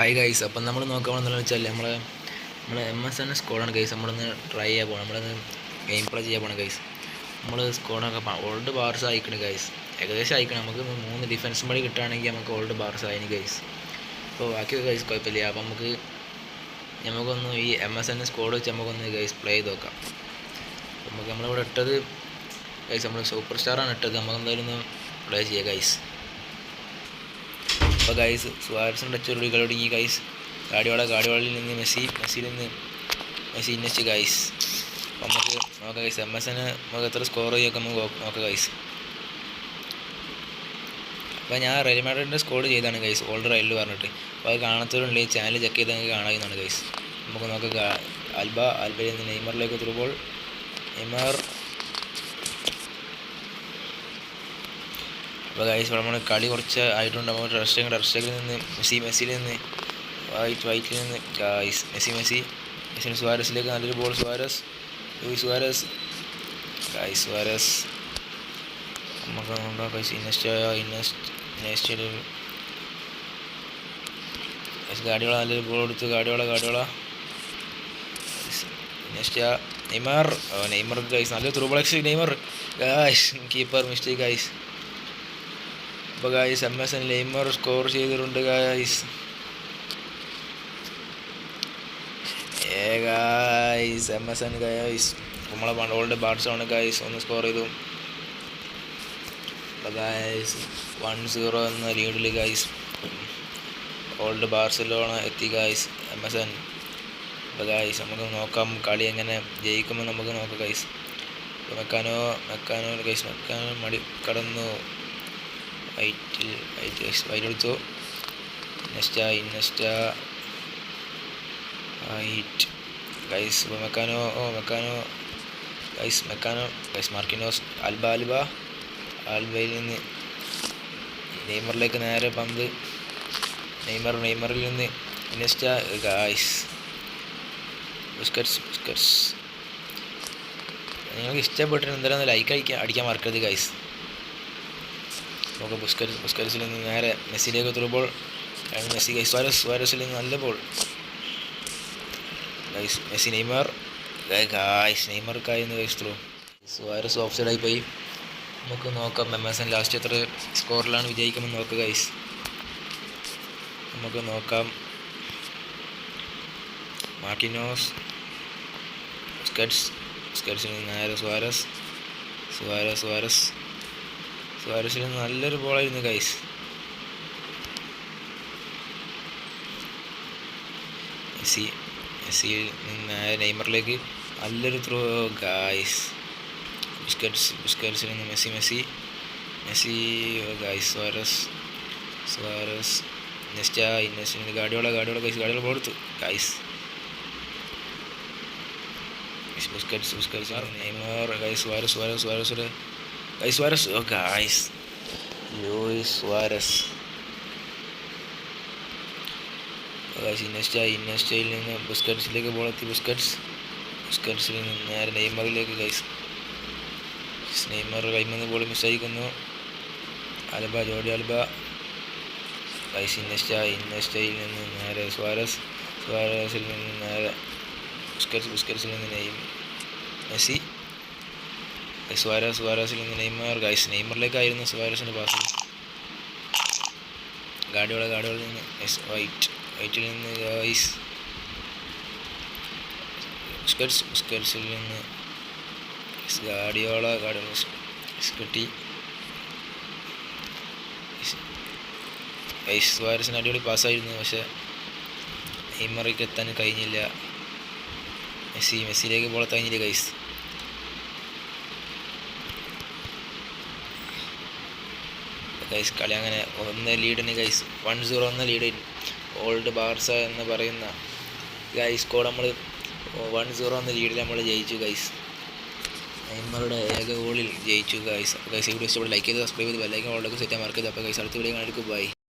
Hi guys, അപ്പം നമ്മൾ നോക്കാൻ പോകുന്നതെന്ന് വെച്ചാൽ നമ്മളെ MSN സ്കോഡാണ് ഗൈസ്. നമ്മളൊന്ന് ട്രൈ ചെയ്യാൻ പോകണം, നമ്മളൊന്ന് ഗെയിം പ്ലേ ചെയ്യാൻ പോകണം ഗൈസ്. നമ്മൾ സ്കോഡൊക്കെ ഓൾഡ് ബാർസ് അയക്കണം ഗൈസ്, ഏകദേശം അയക്കണം. നമുക്ക് 3 ഡിഫൻസ് മണി കിട്ടുകയാണെങ്കിൽ നമുക്ക് ഓൾഡ് ബാർസ് ആയിന് ഗൈസ്. അപ്പോൾ ബാക്കി ഗൈസ് കുഴപ്പമില്ല. അപ്പോൾ നമുക്കൊന്ന് ഈ MSN സ്കോഡ് വെച്ച് നമുക്കൊന്ന് ഗൈസ് പ്ലേ ചെയ്ത് നോക്കാം. നമ്മളിവിടെ ഇട്ടത് ഗൈസ്, നമ്മൾ സൂപ്പർ സ്റ്റാറാണ് ഇട്ടത്. നമുക്ക് എന്തായാലും ഒന്ന് പ്ലേ ചെയ്യാം ഗൈസ്. അപ്പോൾ ഗൈസ് സുവാരസിൻ്റെ ടച്ച് കളി ഗൈസ്. ഗാഡിയോളയിൽ നിന്ന് മെസ്സിയിൽ നിന്ന് ഇന്നസ്റ്റ് ഗൈസ്. അപ്പോൾ നമുക്ക് നോക്കാം ഗൈസ്, MSN നമുക്ക് എത്ര സ്കോർ ചെയ്യുമൊക്കെ നമുക്ക് നോക്കാം ഗൈസ്. അപ്പോൾ ഞാൻ റയൽ മാഡ്രിഡിൻ്റെ സ്കോഡ് ചെയ്താണ് ഗൈസ്, ഓൾഡ് റയലിൽ പറഞ്ഞിട്ട്. അപ്പോൾ അത് കാണാത്തവരുണ്ടെങ്കിൽ ചാനൽ ചെക്ക് ചെയ്ത് നിങ്ങൾക്ക് കാണാവുന്നതാണ് ഗൈസ്. നമുക്ക് നോക്കാം. ആൽബയിൽ നിന്ന് നെയ്മറിലേക്ക് എത്തുമ്പോൾ നെയ്മർ. അപ്പോൾ ഗൈസ് നമ്മൾ കളി കുറച്ച് ആയിട്ടുണ്ട്. നമുക്ക് റഷ്ടിൽ നിന്ന് മെസ്സിയിൽ നിന്ന് വൈറ്റിൽ നിന്ന് ഗൈസ് മെസ്സി സുവാരസിലേക്ക് നല്ലൊരു ബോൾ. സുവാരസ് നമുക്ക് നോക്കാം ഗൈസ്. ഇന്നസ്റ്റ് ഗാഡിയോള നല്ലൊരു ബോൾ കൊടുത്തു. ഗാഡിയോള ഇന്നസ്റ്റ് നെയ്മർ ഗൈസ് നല്ലൊരു through ball. Neymar guys keeper mistake guys. അപ്പോൾ ഗൈസ് MSN നെയ്മർ സ്കോർ ചെയ്തിട്ടുണ്ട് ഗൈസ്. MSN ഗൈസ് നമ്മളെ ഓൾഡ് ബാർസലോണ ഗൈസ് ഒന്ന് സ്കോർ ചെയ്തു. അപ്പോൾ ഗൈസ് 1-0 എന്ന ലീഡിൽ ഗൈസ് ഓൾഡ് ബാർസലോണ എത്തി ഗൈസ് MSN. അപ്പോൾ ഗൈസ് നമുക്ക് നോക്കാം കളി എങ്ങനെ ജയിക്കുമ്പോൾ നമുക്ക് നോക്കാം ഗൈസ്. മെക്കാനോ ഗൈസ് മടി കടന്നു. വൈറ്റെടുത്തു. Iniesta guys. മെക്കാനോ ഗൈസ് മാർക്കിനോസ്. ആൽബയിൽ നിന്ന് നെയ്മറിലേക്ക് നേരെ പന്ത്. നെയ്മറിൽ നിന്ന് ഇന്നസ്റ്റ ഗൈസ്. ബുസ്കറ്റ്സ്. നിങ്ങൾക്ക് ഇഷ്ടപ്പെട്ടിട്ട് എന്തായാലും ലൈക്ക് അടിക്കാൻ മറക്കരുത് ഗൈസ്. നമുക്ക് ബുസ്കറ്റ്സിൽ നിന്ന് നേരെ മെസ്സിയിലേക്ക് ത്രൂബോൾ. Messi guys. സുവാരസിൽ നിന്ന് നല്ല ബോൾ ഗൈസ്. മെസ്സി നെയ്മർക്കായിരുന്നു ഗൈസ് ത്രൂ. സുവാരസ് ഓഫ് സൈഡായി പോയി. നമുക്ക് നോക്കാം MSN ലാസ്റ്റ് എത്ര സ്കോറിലാണ് വിജയിക്കുമെന്ന് നോക്കുക ഗൈസ്. നമുക്ക് നോക്കാം. മാർക്കിനോസ്. ബുസ്കറ്റ്സിൽ നിന്ന് നേരെ സുവാരസിൽ നിന്ന് നല്ലൊരു ബോളായിരുന്നു ഗൈസ്. മെസ്സിയിൽ നിന്ന് നെയ്മറിലേക്ക് നല്ലൊരു ത്രൂ ഗൈസ്. ബുസ്കറ്റ്സിൽ നിന്ന് Messi guys. Suarez Iniesta Guardiola guys. Guardiola ball എടുത്തു guys. Busquets Neymar guys. Suarez guys. Luis Suarez guys. ഇന്നസ്റ്റയിൽ നിന്ന് ബുസ്കറ്റ്സിലേക്ക് ബോൾ എത്തി. ബുസ്കറ്റ്സിൽ നിന്ന് നേരെ നെയ്മറിലേക്ക് ഗൈസ്. നെയ്മർ കൈമന്ന് ബോൾ മിസ്സായിക്കുന്നു. Jordi Alba guys. ഇന്നസ്റ്റയിൽ നിന്ന് നേരെ സുവാരസിൽ നിന്ന് നേരെ ബുസ്കറ്റ്സിൽ നിന്ന് മെസ്സി. സുവാരസിൽ നിന്ന് നെയ്മർ ഗൈസ്. നെയ്മറിലേക്കായിരുന്നു സുവാരസിൻ്റെ പാസ്. ഗാഡിയോളയിൽ നിന്ന് വൈറ്റിൽ നിന്ന് ഗൈസ്. ബുസ്കറ്റ്സിൽ നിന്ന് ഗാഡിയോള കിട്ടി ഗൈസ്. സുവാരസിന് അടിപൊളി പാസ്സായിരുന്നു, പക്ഷേ നെയ്മറിലേക്ക് എത്താൻ കഴിഞ്ഞില്ല. മെസ്സിയിലേക്ക് ബോൾ കഴിഞ്ഞില്ല ഗൈസ്. ഗൈസ് കളി അങ്ങനെ 1 ലീഡിന് ഗൈസ് 1-0 എന്ന ലീഡ് ഓൾഡ് ബാർസ എന്ന് പറയുന്ന ഗൈസ് സ്കോഡ് നമ്മൾ 1-0 എന്ന ലീഡിൽ നമ്മൾ ജയിച്ചു ഗൈസ്. നെയ്മറുടെ ഏക ഗോളിൽ ജയിച്ചു ഗൈസ്. അപ്പോൾ ഗൈസ് ഈ വീഡിയോ ഇഷ്ടപ്പെട്ട ലൈക്ക് ചെയ്ത് സബ്സ്ക്രൈബ് ചെയ്ത് ബെല്ലൈക്കൺ ഓൾഡൊക്കെ സെറ്റ് ചെയ്യാൻ മറക്കരുത്. അപ്പോൾ ഗൈസ് അടുത്ത വീഡിയോ കാണിക്കും. ബൈ.